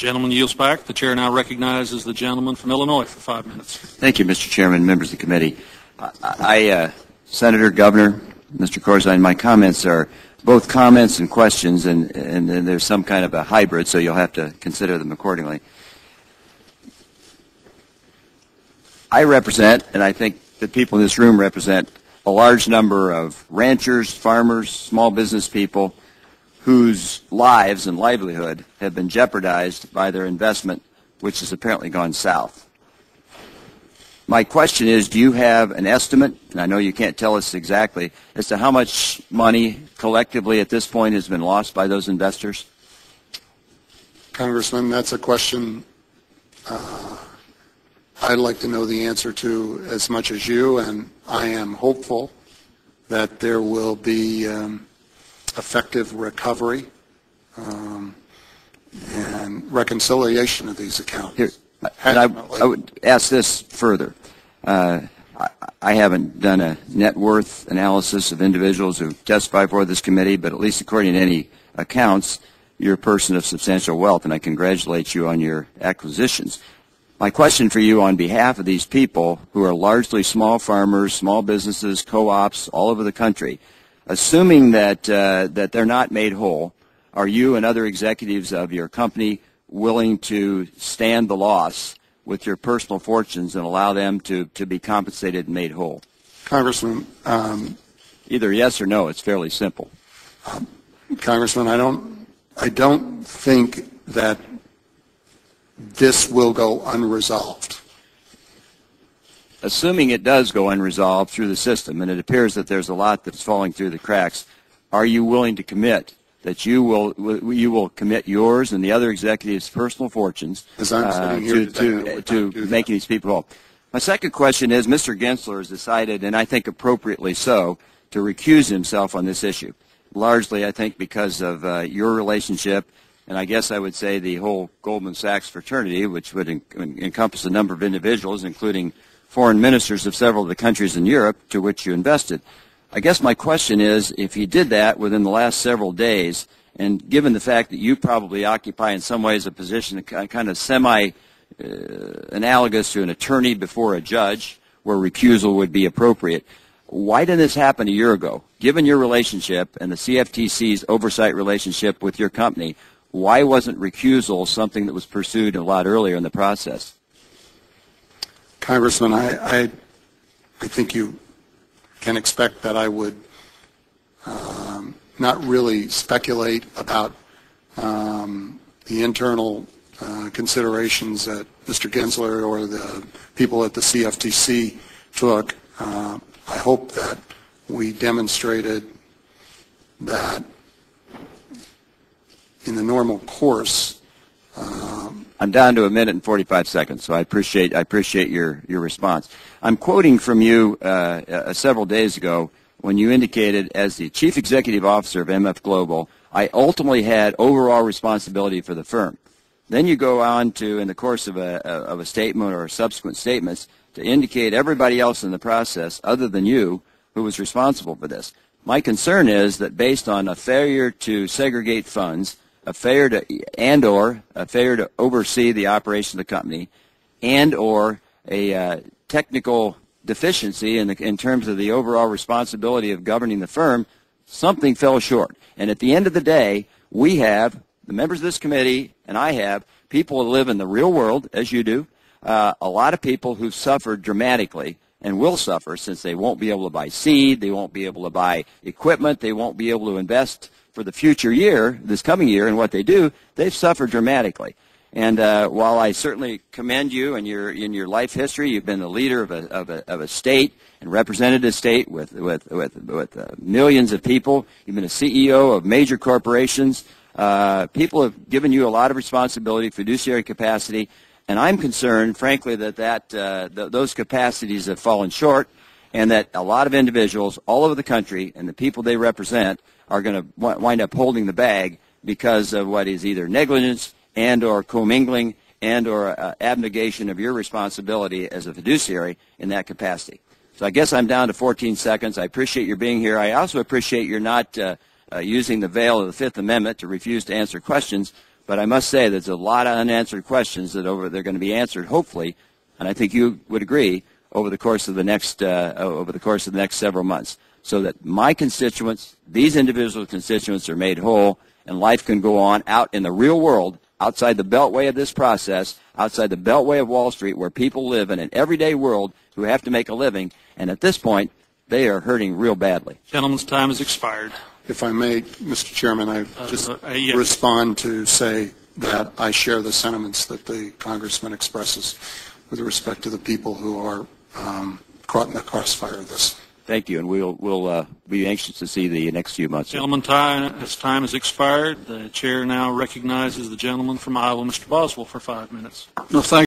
Gentleman yields back. The chair now recognizes the gentleman from Illinois for 5 minutes. Thank you, Mr. Chairman, members of the committee. Senator, Governor, Mr. Corzine, my comments are both comments and questions, and there's some kind of a hybrid, so you'll have to consider them accordingly. I represent, and I think the people in this room represent, a large number of ranchers, farmers, small business people whose lives and livelihood have been jeopardized by their investment, which has apparently gone south. My question is, do you have an estimate, and I know you can't tell us exactly, as to how much money collectively at this point has been lost by those investors? Congressman, that's a question I'd like to know the answer to as much as you, and I am hopeful that there will be effective recovery and reconciliation of these accounts. Here, and I would ask this further. I haven't done a net worth analysis of individuals who testify before this committee, but at least according to any accounts, you're a person of substantial wealth, and I congratulate you on your acquisitions. My question for you on behalf of these people who are largely small farmers, small businesses, co-ops all over the country, assuming that they're not made whole, are you and other executives of your company willing to stand the loss with your personal fortunes and allow them to be compensated and made whole? Congressman, either yes or no. It's fairly simple. Congressman, I don't think that this will go unresolved. Assuming it does go unresolved through the system, and it appears that there's a lot that's falling through the cracks, are you willing to commit that you will commit yours and the other executives' personal fortunes to making these people whole? My second question is, Mr. Gensler has decided, and I think appropriately so, to recuse himself on this issue, largely I think because of your relationship, and I guess I would say the whole Goldman Sachs fraternity, which would encompass a number of individuals, including foreign ministers of several of the countries in Europe to which you invested. I guess my question is, if he did that within the last several days, and given the fact that you probably occupy in some ways a position kind of semi-analogous to an attorney before a judge, where recusal would be appropriate, why didn't this happen a year ago? Given your relationship and the CFTC's oversight relationship with your company, why wasn't recusal something that was pursued a lot earlier in the process? Congressman, I think you can expect that I would not really speculate about the internal considerations that Mr. Gensler or the people at the CFTC took. I hope that we demonstrated that in the normal course. I'm down to 1 minute and 45 seconds, so I appreciate your response. I'm quoting from you several days ago when you indicated, as the chief executive officer of MF Global, I ultimately had overall responsibility for the firm. Then you go on to, in the course of a statement or subsequent statements, to indicate everybody else in the process, other than you, who was responsible for this. My concern is that based on a failure to segregate funds, a failure to oversee the operation of the company, and/or a technical deficiency in terms of the overall responsibility of governing the firm, something fell short. And at the end of the day, we have, the members of this committee, and I have, people who live in the real world, as you do, a lot of people who've suffered dramatically and will suffer, since they won't be able to buy seed, they won't be able to buy equipment, they won't be able to invest for the future year, this coming year, in what they do. They've suffered dramatically. And while I certainly commend you and in your life history, you've been the leader of a state and represented a state with millions of people. You've been a CEO of major corporations. People have given you a lot of responsibility, fiduciary capacity, and I'm concerned, frankly, that those capacities have fallen short, and that a lot of individuals all over the country and the people they represent are going to wind up holding the bag because of what is either negligence and or commingling and or abnegation of your responsibility as a fiduciary in that capacity. So I guess I'm down to 14 seconds. I appreciate your being here. I also appreciate you're not using the veil of the Fifth Amendment to refuse to answer questions, But I must say there's a lot of unanswered questions that they're going to be answered, hopefully, and I think you would agree, over the course of the next several months, so that my constituents, these individual constituents, are made whole and life can go on out in the real world, outside the beltway of this process, outside the beltway of Wall Street, where people live in an everyday world who have to make a living, and at this point, they are hurting real badly. Gentleman's time has expired. If I may, Mr. Chairman, I just yes. respond to say that I share the sentiments that the Congressman expresses with respect to the people who are caught in the crossfire of this. Thank you, and we'll be anxious to see the next few months. Gentleman's time has expired. The chair now recognizes the gentleman from Iowa, Mr. Boswell, for 5 minutes. No, thank